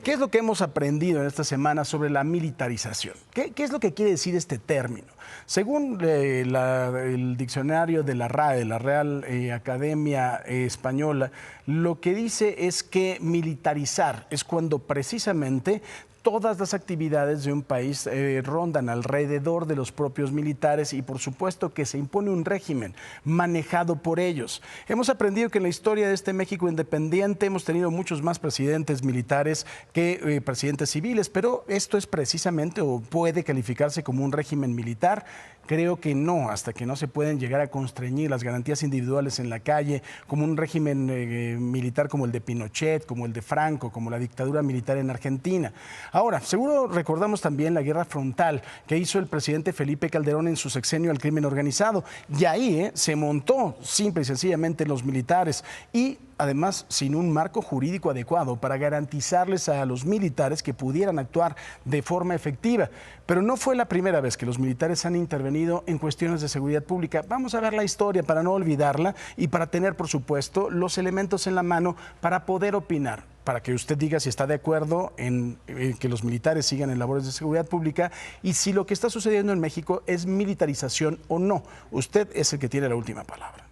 ¿Qué es lo que hemos aprendido en esta semana sobre la militarización? ¿Qué es lo que quiere decir este término? Según el diccionario de la RAE, la Real Academia Española, lo que dice es que militarizar es cuando precisamente todas las actividades de un país rondan alrededor de los propios militares y por supuesto que se impone un régimen manejado por ellos. Hemos aprendido que en la historia de este México independiente hemos tenido muchos más presidentes militares que presidentes civiles, pero esto es precisamente o puede calificarse como un régimen militar. Creo que no, hasta que no se pueden llegar a constreñir las garantías individuales en la calle, como un régimen militar como el de Pinochet, como el de Franco, como la dictadura militar en Argentina. Ahora, seguro recordamos también la guerra frontal que hizo el presidente Felipe Calderón en su sexenio al crimen organizado. Y ahí se montó simple y sencillamente los militares y además sin un marco jurídico adecuado para garantizarles a los militares que pudieran actuar de forma efectiva. Pero no fue la primera vez que los militares han intervenido en cuestiones de seguridad pública. Vamos a ver la historia para no olvidarla y para tener, por supuesto, los elementos en la mano para poder opinar, para que usted diga si está de acuerdo en que los militares sigan en labores de seguridad pública y si lo que está sucediendo en México es militarización o no. Usted es el que tiene la última palabra.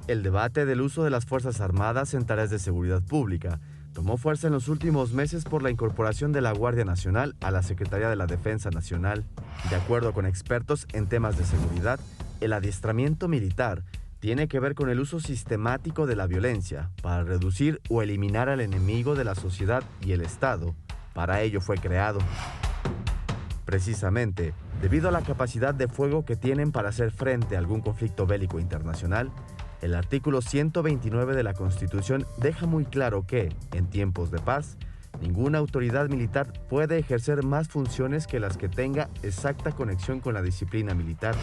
El debate del uso de las Fuerzas Armadas en tareas de seguridad pública tomó fuerza en los últimos meses por la incorporación de la Guardia Nacional a la Secretaría de la Defensa Nacional. De acuerdo con expertos en temas de seguridad, el adiestramiento militar tiene que ver con el uso sistemático de la violencia para reducir o eliminar al enemigo de la sociedad y el Estado. Para ello fue creado. Precisamente, debido a la capacidad de fuego que tienen para hacer frente a algún conflicto bélico internacional, el artículo 129 de la Constitución deja muy claro que, en tiempos de paz, ninguna autoridad militar puede ejercer más funciones que las que tenga exacta conexión con la disciplina militar.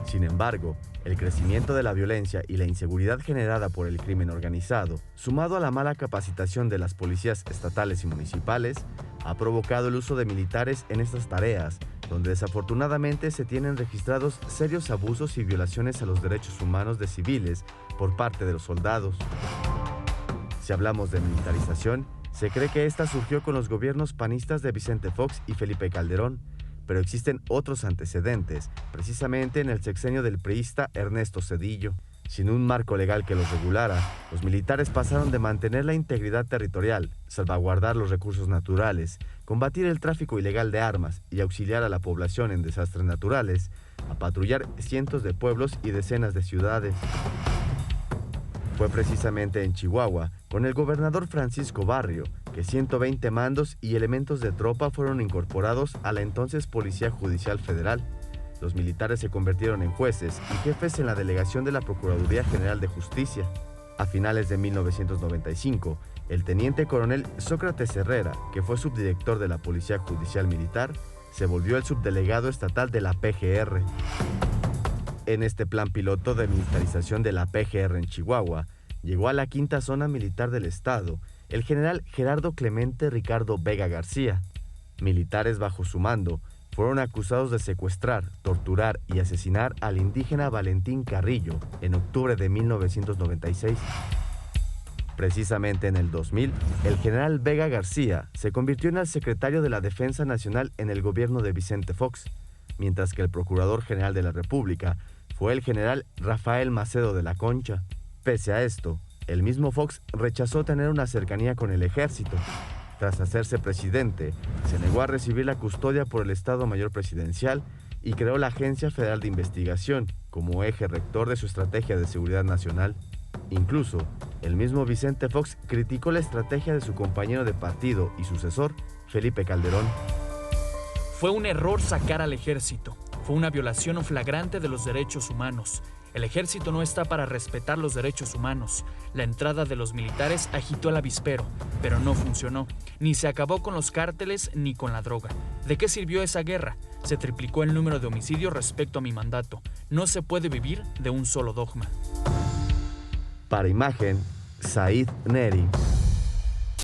Sin embargo, el crecimiento de la violencia y la inseguridad generada por el crimen organizado, sumado a la mala capacitación de las policías estatales y municipales, ha provocado el uso de militares en estas tareas, donde desafortunadamente se tienen registrados serios abusos y violaciones a los derechos humanos de civiles por parte de los soldados. Si hablamos de militarización, se cree que esta surgió con los gobiernos panistas de Vicente Fox y Felipe Calderón, pero existen otros antecedentes, precisamente en el sexenio del priista Ernesto Zedillo. Sin un marco legal que los regulara, los militares pasaron de mantener la integridad territorial, salvaguardar los recursos naturales, combatir el tráfico ilegal de armas y auxiliar a la población en desastres naturales, a patrullar cientos de pueblos y decenas de ciudades. Fue precisamente en Chihuahua, con el gobernador Francisco Barrio, que 120 mandos y elementos de tropa fueron incorporados a la entonces Policía Judicial Federal. Los militares se convirtieron en jueces y jefes en la delegación de la Procuraduría General de Justicia. A finales de 1995, el teniente coronel Sócrates Herrera, que fue subdirector de la Policía Judicial Militar, se volvió el subdelegado estatal de la PGR. En este plan piloto de militarización de la PGR en Chihuahua, llegó a la quinta zona militar del estado el general Gerardo Clemente Ricardo Vega García. Militares bajo su mando fueron acusados de secuestrar, torturar y asesinar al indígena Valentín Carrillo en octubre de 1996. Precisamente en el 2000, el general Vega García se convirtió en el secretario de la Defensa Nacional en el gobierno de Vicente Fox, mientras que el Procurador General de la República fue el general Rafael Macedo de la Concha. Pese a esto, el mismo Fox rechazó tener una cercanía con el ejército. Tras hacerse presidente, se negó a recibir la custodia por el Estado Mayor Presidencial y creó la Agencia Federal de Investigación como eje rector de su estrategia de seguridad nacional. Incluso, el mismo Vicente Fox criticó la estrategia de su compañero de partido y sucesor, Felipe Calderón. Fue un error sacar al ejército. Fue una violación flagrante de los derechos humanos. El ejército no está para respetar los derechos humanos. La entrada de los militares agitó el avispero, pero no funcionó. Ni se acabó con los cárteles ni con la droga. ¿De qué sirvió esa guerra? Se triplicó el número de homicidios respecto a mi mandato. No se puede vivir de un solo dogma. Para Imagen, Said Neri.